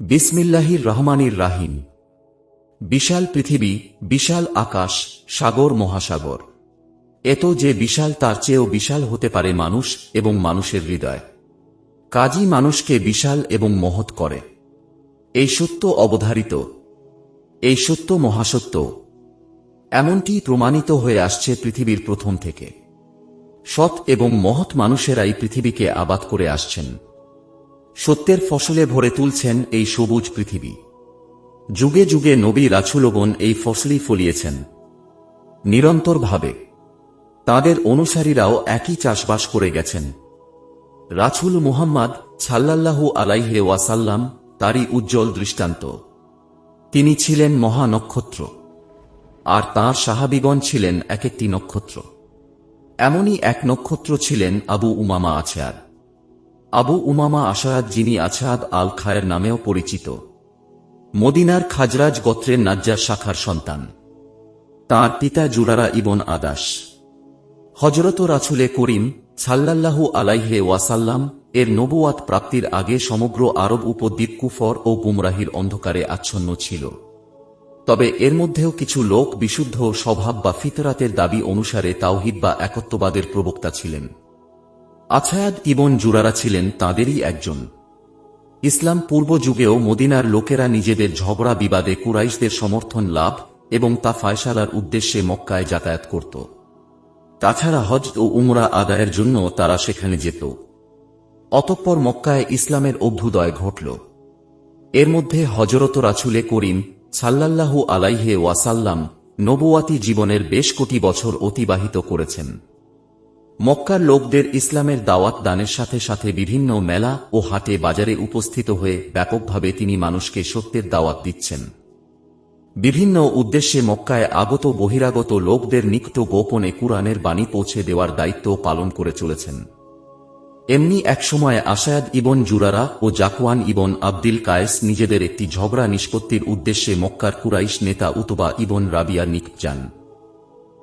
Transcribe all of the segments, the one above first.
বিসমিল্লাহির রহমানির রাহিম। বিশাল পৃথিবী, বিশাল আকাশ, সাগর, মহাসাগর। এত যে বিশাল, তার চেয়েও বিশাল হতে পারে মানুষ এবং মানুষের হৃদয়। কাজই মানুষকে বিশাল এবং মহৎ করে। এই সত্য অবধারিত, এই সত্য মহাসত্য। এমনটি প্রমাণিত হয়ে আসছে পৃথিবীর প্রথম থেকে। সৎ এবং মহৎ মানুষেরাই পৃথিবীকে আবাদ করে আসছেন। সত্যের ফসলে ভরে তুলছেন এই সবুজ পৃথিবী। যুগে যুগে নবী রাসূলগণ এই ফসলই ফলিয়েছেন নিরন্তরভাবে। তাঁদের অনুসারীরাও একই চাষবাস করে গেছেন। রাসূল মুহাম্মদ সাল্লাল্লাহু আলাইহি ওয়াসাল্লাম তারই উজ্জ্বল দৃষ্টান্ত। তিনি ছিলেন মহা নক্ষত্র, আর তাঁর সাহাবীগণ ছিলেন এক একটি নক্ষত্র। এমনই এক নক্ষত্র ছিলেন আবু উমামা আছআদ। আবু উমামা আশআদ, যিনি আছআদ আল খায়ের নামেও পরিচিত, মদিনার খাজরাজ গোত্রের নাজ্জার শাখার সন্তান। তাঁর পিতা জুরারা ইবন আদাস। হযরত রাসূলে করিম সাল্লাল্লাহু আলাইহি ওয়াসাল্লাম এর নবুয়াত প্রাপ্তির আগে সমগ্র আরব উপদ্বীপ কুফর ও গুমরাহির অন্ধকারে আচ্ছন্ন ছিল। তবে এর মধ্যেও কিছু লোক বিশুদ্ধ স্বভাব বা ফিতরাতের দাবি অনুসারে তাওহীদ বা একত্ববাদের প্রবক্তা ছিলেন। আছআদ ইবন জুরারা ছিলেন তাঁদেরই একজন। ইসলাম পূর্ব যুগেও মদিনার লোকেরা নিজেদের ঝগড়া বিবাদে কুরাইশদের সমর্থন লাভ এবং তা ফায়সালার উদ্দেশ্যে মক্কায় যাতায়াত করত। তাছাড়া হজ ও উমরা আদায়ের জন্য তারা সেখানে যেত। অতঃপর মক্কায় ইসলামের অভ্যুদয় ঘটল। এর মধ্যে হযরত রাসূলে করিম সাল্লাল্লাহু আলাইহি ওয়াসাল্লাম নবুয়াতি জীবনের বেশ কোটি বছর অতিবাহিত করেছেন। মক্কার লোকদের ইসলামের দাওয়াত দানের সাথে সাথে বিভিন্ন মেলা ও হাটে বাজারে উপস্থিত হয়ে ব্যাপকভাবে তিনি মানুষকে সত্যের দাওয়াত দিচ্ছেন। বিভিন্ন উদ্দেশ্যে মক্কায় আগত বহিরাগত লোকদের নিকট গোপনে কুরআনের বাণী পৌঁছে দেওয়ার দায়িত্ব পালন করে চলেছেন। এমনি এক সময়ে আশআদ ইবন জুরারা ও জাকওয়ান ইবন আব্দিল কায়েস নিজেদের একটি ঝগড়া নিষ্পত্তির উদ্দেশ্যে মক্কার কুরাইশ নেতা উতবা ইবন রাবিয়ার নিকট যান।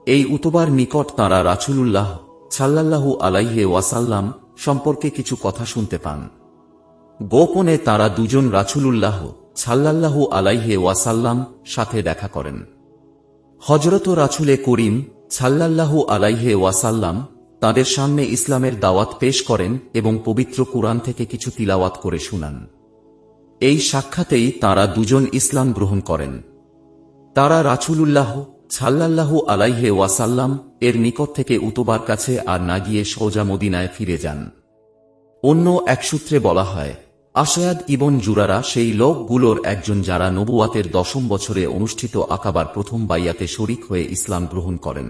এই উতবার নিকট তাঁরা রাসূলুল্লাহ সাল্লাল্লাহু আলাইহি ওয়াসাল্লাম সম্পর্কে কিছু কথা শুনতে পান। গোপনে তাঁরা দুজন রাসূলুল্লাহ সাল্লাল্লাহু আলাইহি ওয়াসাল্লাম সাথে দেখা করেন। হযরত রাসূলে করিম সাল্লাল্লাহু আলাইহি ওয়াসাল্লাম তাঁদের সামনে ইসলামের দাওয়াত পেশ করেন এবং পবিত্র কুরআন থেকে কিছু তিলাওয়াত করে শুনান। এই সাক্ষাতেই তাঁরা দুজন ইসলাম গ্রহণ করেন। তাঁরা রাসূলুল্লাহ সাল্লাল্লাহু আলাইহি ওয়াসাল্লাম এর নিকট থেকে উতবার কাছে আর না গিয়ে সোজা মদিনায় ফিরে যান। অন্য এক সূত্রে বলা হয়, আশআদ ইবন জুরারা সেই লোকগুলোর একজন যারা নবুয়াতের 10ম বছরে অনুষ্ঠিত আকাবার প্রথম বাইয়াতে শরীক হয়ে ইসলাম গ্রহণ করেন।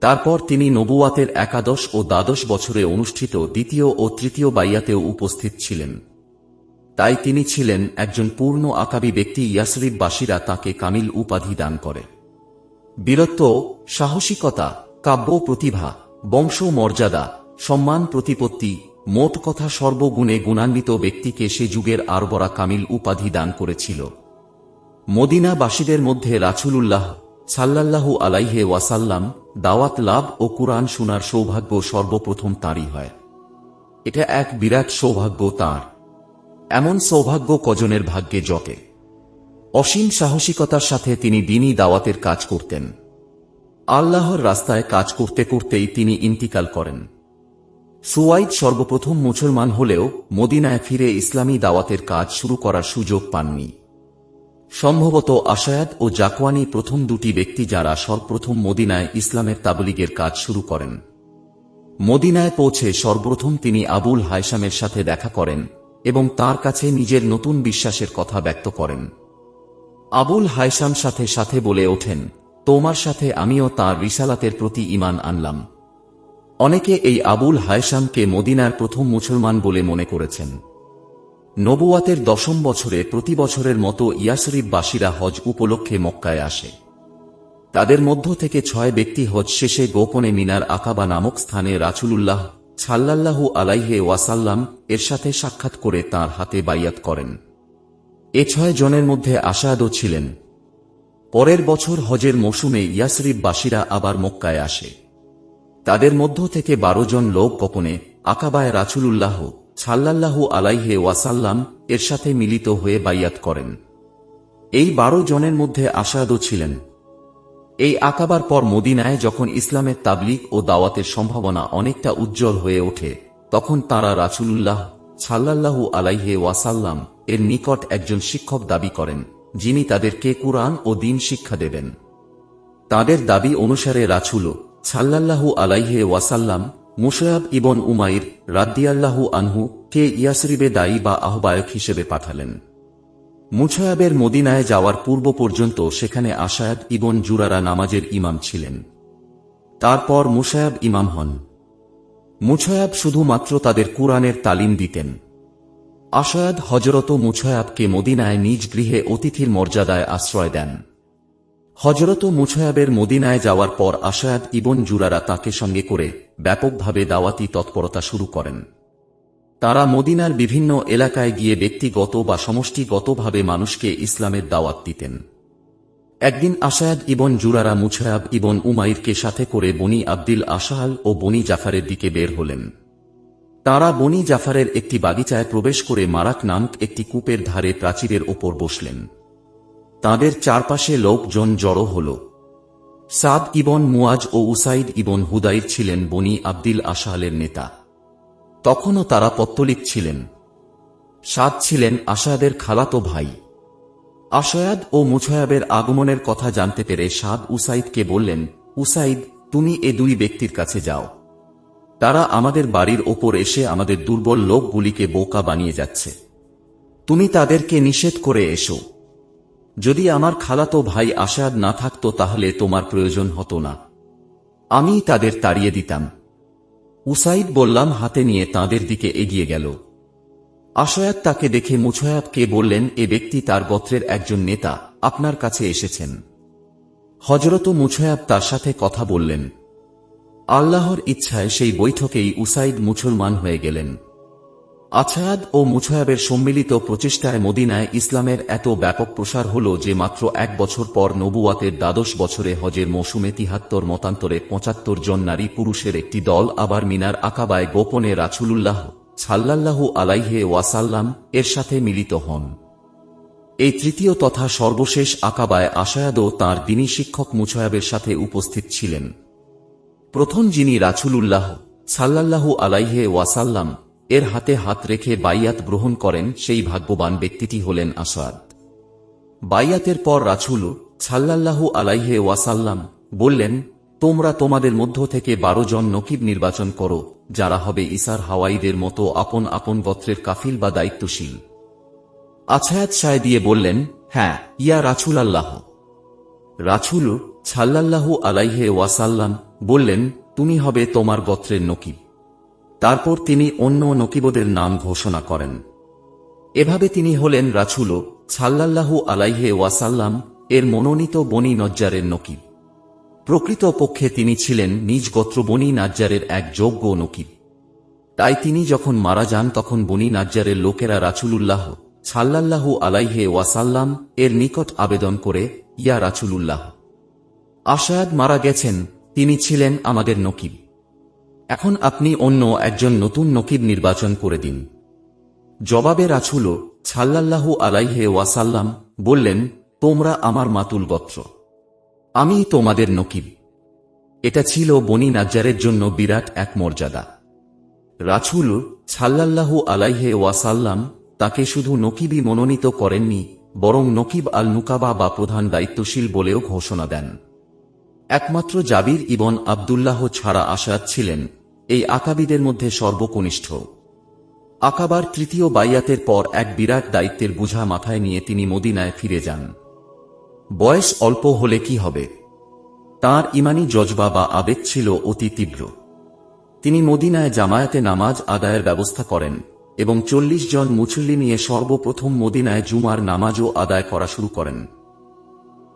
তারপর তিনি নবুয়াতের 11 ও 12 বছরে অনুষ্ঠিত দ্বিতীয় ও তৃতীয় বাইয়াতেও উপস্থিত ছিলেন। তাই তিনি ছিলেন একজন পূর্ণ আকাবী ব্যক্তি। ইয়াসরিববাসীরা তাকে কামিল উপাধি দান করে। বীরত্ব, সাহসিকতা, কাব্য প্রতিভা, বংশ মর্যাদা, সম্মান, প্রতিপত্তি, মোট কথা সর্বগুণে গুণান্বিত ব্যক্তিকে সে যুগের আরবরা কামিল উপাধি দান করেছিল। মদিনাবাসীদের মধ্যে রাসূলুল্লাহ সাল্লাল্লাহু আলাইহি ওয়াসাল্লাম দাওয়াত লাভ ও কুরআন শোনার সৌভাগ্য সর্বপ্রথম তাঁরই হয়। এটা এক বিরাট সৌভাগ্য তাঁর। এমন সৌভাগ্য কজনের ভাগ্যে জটে। অসীম সাহসিকতার সাথে তিনি দ্বীনি দাওয়াতের কাজ করতেন। আল্লাহর রাস্তায় কাজ করতে করতেই তিনি ইন্তিকাল করেন। সুয়াইদ সর্বপ্রথম মুসলমান হলেও মদিনায় ফিরে ইসলামী দাওয়াতের কাজ শুরু করার সুযোগ পাননি। সম্ভবত আশআদ ও জাকওয়ানি প্রথম দুটি ব্যক্তি যারা সর্বপ্রথম মদিনায় ইসলামের তাবলীগের কাজ শুরু করেন। মদিনায় পৌঁছে সর্বপ্রথম তিনি আবুল হায়সামের সাথে দেখা করেন এবং তার কাছে নিজের নতুন বিশ্বাসের কথা ব্যক্ত করেন। আবুল হায়সাম সাথে সাথে বলে ওঠেন, তোমার সাথে আমিও তাঁর রিসালাতের প্রতি ঈমান আনলাম। অনেকে এই আবুল হায়সামকে মদিনার প্রথম মুসলমান বলে মনে করেছেন। নবুয়াতের 10ম বছরে প্রতি বছরের মতো ইয়াসরিববাসীরা হজ উপলক্ষে মক্কায় আসে। তাদের মধ্য থেকে 6 ব্যক্তি হজ শেষে গোপনে মিনার আকাবা নামক স্থানে রাসূলুল্লাহ সাল্লাল্লাহু আলাইহি ওয়াসাল্লাম এর সাথে সাক্ষাৎ করে তাঁর হাতে বাইয়াত করেন। এ 6 জনের মধ্যে আশআদও ছিলেন। পরের বছর হজের মৌসুমে ইয়াসরিববাসীরা আবার মক্কায় আসে। তাদের মধ্য থেকে 12 জন লোক গোপনে আকাবায় রাসূলুল্লাহ সাল্লাল্লাহু আলাইহি ওয়াসাল্লাম এর সাথে মিলিত হয়ে বাইয়াত করেন। এই 12 জনের মধ্যে আসাদও ছিলেন। এই আকাবার পর মদিনায় যখন ইসলামের তাবলীগ ও দাওয়াতের সম্ভাবনা অনেকটা উজ্জ্বল হয়ে ওঠে, তখন তারা রাসূলুল্লাহ সাল্লাল্লাহু আলাইহি ওয়াসাল্লাম এর নিকট একজন শিক্ষক দাবি করেন, যিনি তাদেরকে কুরআন ও দ্বীন শিক্ষা দেবেন। তাদের দাবি অনুসারে রাসূল সাল্লাল্লাহু আলাইহি ওয়াসাল্লাম মুসায়ব ইবন উমাইর রাদিয়াল্লাহু আনহু কে ইয়াসরিবে দায়ী বা আহ্বায়ক হিসেবে পাঠালেন। মুসায়বের মদিনায় যাওয়ার পূর্ব পর্যন্ত সেখানে আসায়াদ ইবন জুরারা নামাজের ইমাম ছিলেন। তারপর মুসায়ব ইমাম হন। মুসায়ব শুধুমাত্র তাদের কুরআনের তালিম দিতেন। আসায়াদ হযরত মুসায়বকে মদিনায় নিজ গৃহে অতিথির মর্যাদায় আশ্রয় দেন। হযরত মুসায়বের মদিনায় যাওয়ার পর আসায়াদ ইবন জুরারা তাকে সঙ্গে করে ব্যাপকভাবে দাওয়াতি তৎপরতা শুরু করেন। তারা মদিনার বিভিন্ন এলাকায় গিয়ে ব্যক্তিগত বা সমষ্টিগতভাবে মানুষকে ইসলামের দাওয়াত দিতেন। একদিন আসায়াদ ইবন জুরারা মুসায়ব ইবন উমাইরকে সাথে করে বনি আব্দিল আশাহাল ও বনি জাফারের দিকে বের হলেন। তারা বনি জাফারের একটি বাগিচায় প্রবেশ করে মারাক নামক একটি কূপের ধারে প্রাচীরের ওপর বসলেন। তাদের চারপাশে লোকজন জড়ো হল। সাদ ইবন মুয়াজ ও উসাইদ ইবন হুদাইর ছিলেন বনি আব্দিল আশাহালের নেতা। তখনও তারা পত্তলিক ছিলেন। সাদ ছিলেন আসায়াদের খালাতো ভাই। আসায়াদ ও মুসায়বের আগমনের কথা জানতে পেরে সাদ উসাইদকে বললেন, উসাইদ, তুমি এ দুই ব্যক্তির কাছে যাও। তারা আমাদের বাড়ির ওপর এসে আমাদের দুর্বল লোকগুলিকে বোকা বানিয়ে যাচ্ছে। তুমি তাদেরকে নিষেধ করে এসো। যদি আমার খালাতো ভাই আসায়াদ না থাকত তাহলে তোমার প্রয়োজন হতো না, আমি তাদের তাড়িয়ে দিতাম। উসাইদ বললাম হাতে নিয়ে তাদের দিকে এগিয়ে গেল। আসায়াদ তাকে দেখে মুসায়বকে বললেন, এ ব্যক্তি তার গোত্রের একজন নেতা আপনার কাছে এসেছেন। হযরত মুসায়ব তার সাথে কথা বললেন। আল্লাহর ইচ্ছায় সেই বৈঠকেই উসাইদ মুসলমান হয়ে গেলেন। আসায়াদ ও মুসায়বের সম্মিলিত প্রচেষ্টায় মদিনায় ইসলামের এত ব্যাপক প্রসার হল যে মাত্র 1 বছর পর নবুয়াতের 12 বছরে হজের মৌসুমে 73 মতান্তরে 75 জন নারী পুরুষের একটি দল আবার মিনার আকাবায় গোপনে রাসূলুল্লাহ সাল্লাল্লাহু আলাইহি ওয়াসাল্লাম এর সাথে মিলিত হন। এই তৃতীয় তথা সর্বশেষ আকাবায় আসায়াদও তাঁর দ্বীনী শিক্ষক মুসায়বের সাথে উপস্থিত ছিলেন। প্রথম যিনি রাসূলুল্লাহ সাল্লাল্লাহু আলাইহি ওয়াসাল্লাম এর হাতে হাত রেখে বাইয়াত গ্রহণ করেন সেই ভাগ্যবান ব্যক্তিটি হলেন আসাদ। বাইয়াতের পর রাসূল সাল্লাল্লাহু আলাইহি ওয়াসাল্লাম বললেন, তোমরা তোমাদের মধ্য থেকে 12 জন নকিব নির্বাচন করো, যারা হবে ইসার হাওয়াইদের মতো আপন আপন গোত্রের কাফিল বা দায়িত্বশীল। আসায়াদ সায় দিয়ে বললেন, হ্যাঁ ইয়া রাসূলাল্লাহ। রাসূল সাল্লাল্লাহু আলাইহি ওয়াসাল্লাম বললেন, তুমি হবে তোমার গোত্রের নকিব। তারপর তিনি অন্য নকিবদের নাম ঘোষণা করেন। এভাবে তিনি হলেন রাসূল সাল্লাল্লাহু আলাইহি ওয়াসাল্লাম এর মনোনীত বনি নজ্জারের নকিব। প্রকৃত পক্ষে তিনি ছিলেন নিজ গোত্র বনি নাজ্জারের এক যোগ্য নকিব। তাই তিনি যখন মারা যান তখন বনি নাজ্জারের লোকেরা রাসূলুল্লাহ সাল্লাল্লাহু আলাইহি ওয়াসাল্লাম এর নিকট আবেদন করে, ইয়া রাসূলুল্লাহ, আসায়াদ মারা গেছেন, তিনি ছিলেন আমাদের নকিব। এখন আপনি অন্য একজন নতুন নকিব নির্বাচন করে দিন। জবাবে রাসূল সাল্লাল্লাহু আলাইহি ওয়াসাল্লাম বললেন, তোমরা আমার মাতুল গোত্র, আমি তোমাদের নকিব। এটা ছিল বনি নাজ্জারের জন্য বিরাট এক মর্যাদা। রাসূল সাল্লাল্লাহু আলাইহি ওয়াসাল্লাম তাকে শুধু নকিবই মনোনীত করেননি, বরং নকিব আল নুকাবা বা প্রধান দায়িত্বশীল বলেও ঘোষণা দেন। একমাত্র জাবির ইবন আব্দুল্লাহ ছাড়া আসাদ ছিলেন এই আকাবীদের মধ্যে সর্বকনিষ্ঠ। আকাবার তৃতীয় বাইয়াতের পর এক বিরাট দায়িত্বের বোঝা মাথায় নিয়ে তিনি মদিনায় ফিরে যান। বয়স অল্প হলে কি হবে, তাঁর ইমানি জজবা বা আবেগ ছিল অতি তীব্র। তিনি মদিনায় জামায়াতে নামাজ আদায়ের ব্যবস্থা করেন এবং 40 জন মুসল্লি নিয়ে সর্বপ্রথম মদিনায় জুমার নামাজও আদায় করা শুরু করেন।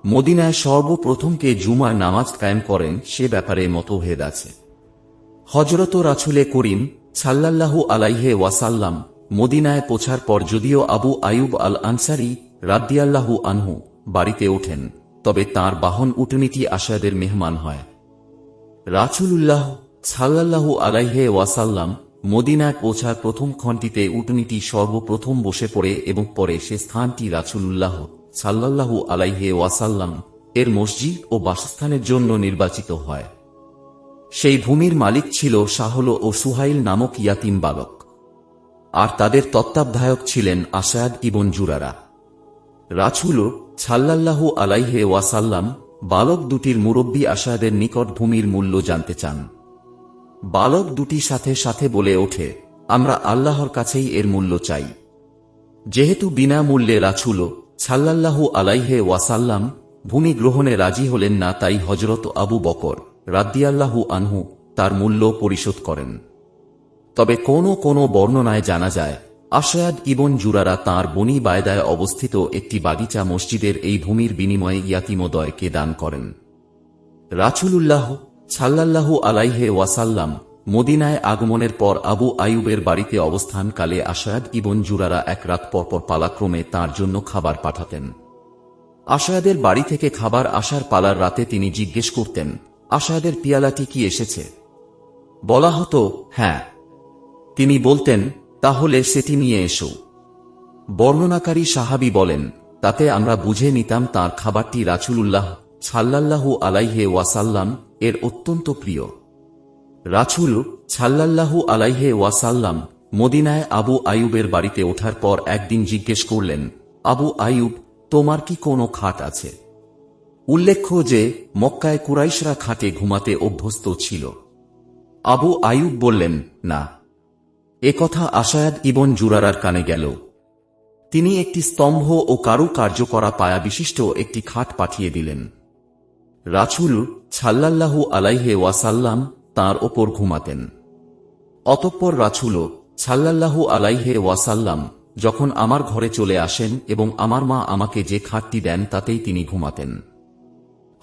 মদিনায় সর্বপ্রথম কে জুমার নামাজ কায়েম করেন সে ব্যাপারে মতভেদ আছে। হযরত রাসূল করিম সাল্লাল্লাহু আলাইহি ওয়াসাল্লাম মদিনায় পৌঁছার পর যদিও আবু আয়ুব আল আনসারী রাদিয়াল্লাহু আনহু বাড়িতে ওঠেন, তবে তার বাহন উটনীটি আসাদের মেহমান হয়। রাসূলুল্লাহ সাল্লাল্লাহু আলাইহি ওয়াসাল্লাম মদিনায় পৌঁছার প্রথম ক্ষণটিতে উটনীটি সর্বপ্রথম বসে পড়ে এবং পরে সে স্থানটি রাসূলুল্লাহ সাল্লাল্লাহু আলাইহি ওয়াসাল্লাম এর মসজিদ ও বাসস্থানের জন্য নির্বাচিত হয়। সেই ভূমির মালিক ছিল সাহল ও সুহাইল নামক ইয়াতিম বালক, আর তাদের তত্ত্বাবধায়ক ছিলেন আসাদ ইবন জুরারা। রাসূল সাল্লাল্লাহু আলাইহি ওয়াসাল্লাম বালক দুটির মুরব্বী আসাদের নিকট ভূমির মূল্য জানতে চান। বালক দুটি সাথে সাথে বলে ওঠে, আমরা আল্লাহর কাছেই এর মূল্য চাই। যেহেতু বিনামূল্যে রাসূল সাল্লাল্লাহু আলাইহি ওয়াসাল্লাম ভূমি গ্রহণে রাজি হলেন না, তাই হযরত আবু বকর রাদিয়াল্লাহু আনহু তার মূল্য পরিশোধ করেন। তবে কোন বর্ণনায় জানা যায় আসাদ ইবন জুরারা তাঁর বনি বায়দায় অবস্থিত একটি বাগিচা মসজিদের এই ভূমির বিনিময়ে ইয়াতিমোদয়কে দান করেন। রাসূলুল্লাহ সাল্লাল্লাহু আলাইহি ওয়াসাল্লাম মদিনায় আগমনের পর আবু আইয়ুবের বাড়িতে অবস্থানকালে আসাদ ইবন জুরারা এক রাত পরপর পালাক্রমে তাঁর জন্য খাবার পাঠাতেন। আসাদের বাড়ি থেকে খাবার আসার পালার রাতে তিনি জিজ্ঞেস করতেন, আসাদের পিয়ালাটি কি এসেছে? বলা হতো, হ্যাঁ। তিনি বলতেন, তাহলে সেটি নিয়ে এসো। বর্ণনাকারী সাহাবী বলেন, তাতে আমরা বুঝে নিতাম তাঁর খাবারটি রাসূলুল্লাহ সাল্লাল্লাহু আলাইহি ওয়াসাল্লাম এর অত্যন্ত প্রিয়। রাসূল সাল্লাল্লাহু আলাইহি ওয়াসাল্লাম মদিনায় আবু আইয়ুবের বাড়িতে ওঠার পর একদিন জিজ্ঞেস করলেন, আবু আইয়ুব, তোমার কি কোনো খাট আছে? উল্লেখ্য যে মক্কায় কুরাইশরা খাটে ঘুমাতে অভ্যস্ত ছিল। আবু আইয়ুব বললেন, না। একথা আসাদ ইবন জুরারার কানে গেল। তিনি একটি স্তম্ভ ও কারুকার্য করা পায়া বিশিষ্ট একটি খাট পাঠিয়ে দিলেন। রাসূল সাল্লাল্লাহু আলাইহি ওয়াসাল্লাম তাঁর ওপর ঘুমাতেন। অতঃপর রাসূল সাল্লাল্লাহু আলাইহি ওয়াসাল্লাম যখন আমার ঘরে চলে আসেন এবং আমার মা আমাকে যে খাটটি দেন তাতেই তিনি ঘুমাতেন।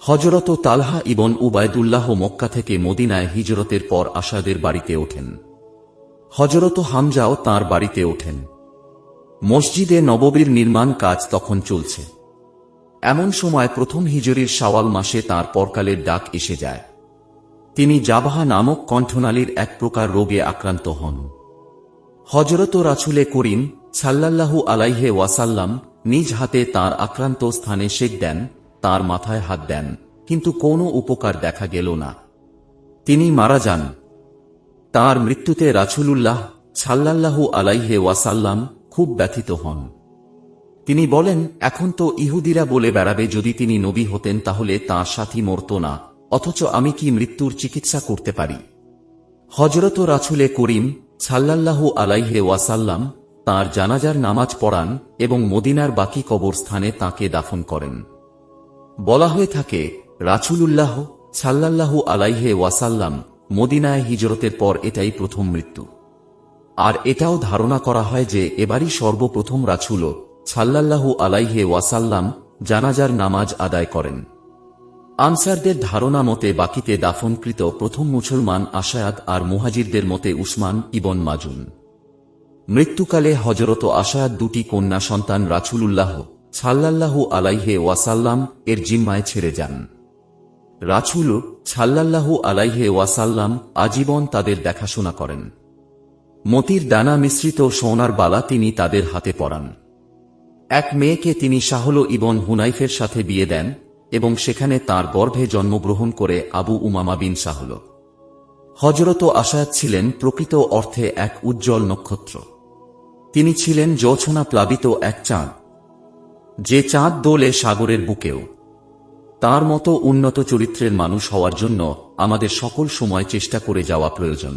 হযরত তালহা ইবন উবায়দুল্লাহ মক্কা থেকে মদিনায় হিজরতের পর আসাদের বাড়িতে ওঠেন। হযরত হামজাও তাঁর বাড়িতে ওঠেন। মসজিদে নববীর নির্মাণ কাজ তখন চলছে। এমন সময় প্রথম হিজরির শাওয়াল মাসে তাঁর পরকালের ডাক এসে যায়। তিনি জাবাহা নামক কণ্ঠনালীর এক প্রকার রোগে আক্রান্ত হন। হযরত রাসূলে করিম সাল্লাল্লাহু আলাইহি ওয়াসাল্লাম নিজ হাতে তাঁর আক্রান্ত স্থানে সেক দেন, তাঁর মাথায় হাত দেন, কিন্তু কোনো উপকার দেখা গেল না। তিনি মারা যান। তাঁর মৃত্যুতে রাসূলুল্লাহ সাল্লাল্লাহু আলাইহি ওয়াসাল্লাম খুব ব্যথিত হন। তিনি বলেন, এখন তো ইহুদিরা বলে বেড়াবে যদি তিনি নবী হতেন তাহলে তাঁর সাথী মরত না, অথচ আমি কি মৃত্যুর চিকিৎসা করতে পারি? হযরত রাসূলে করিম সাল্লাল্লাহু আলাইহি ওয়াসাল্লাম তাঁর জানাজার নামাজ পড়ান এবং মদিনার বাকি কবরস্থানে তাঁকে দাফন করেন। বলা হয়ে থাকে, রাসূলুল্লাহ সাল্লাল্লাহু আলাইহি ওয়াসাল্লাম মদিনায় হিজরতের পর এটাই প্রথম মৃত্যু। আর এটাও ধারণা করা হয় যে এবারই সর্বপ্রথম রাসূল সাল্লাল্লাহু আলাইহি ওয়াসাল্লাম জানাজার নামাজ আদায় করেন। আনসারদের ধারণা মতে বাকিতে দাফনকৃত প্রথম মুসলমান আসাদ আর মুহাজিরদের মতে উসমান ইবন মাজুন। মৃত্যুকালে হযরত আসাদ দুটি কন্যা সন্তান রাসূলুল্লাহ সাল্লাল্লাহু আলাইহি ওয়াসাল্লাম এর জিম্মায় ছেড়ে যান। রাসূল সাল্লাল্লাহু আলাইহি ওয়াসাল্লাম আজীবন তাদের দেখাশোনা করেন। মতির দানা মিশ্রিত সোনার বালা তিনি তাদের হাতে পরান। এক মেয়েকে তিনি সাহল ইবন হুনাইফের সাথে বিয়ে দেন এবং সেখানে তার গর্ভে জন্মগ্রহণ করে আবু উমামা বিন সাহল। হযরত আসাদ ছিলেন প্রকৃত অর্থে এক উজ্জ্বল নক্ষত্র। তিনি ছিলেন জোছনা প্লাবিত এক চাঁদ, যে চাঁদ দোলে সাগরের বুকেও। তার মতো উন্নত চরিত্রের মানুষ হওয়ার জন্য আমাদের সকল সময় চেষ্টা করে যাওয়া প্রয়োজন।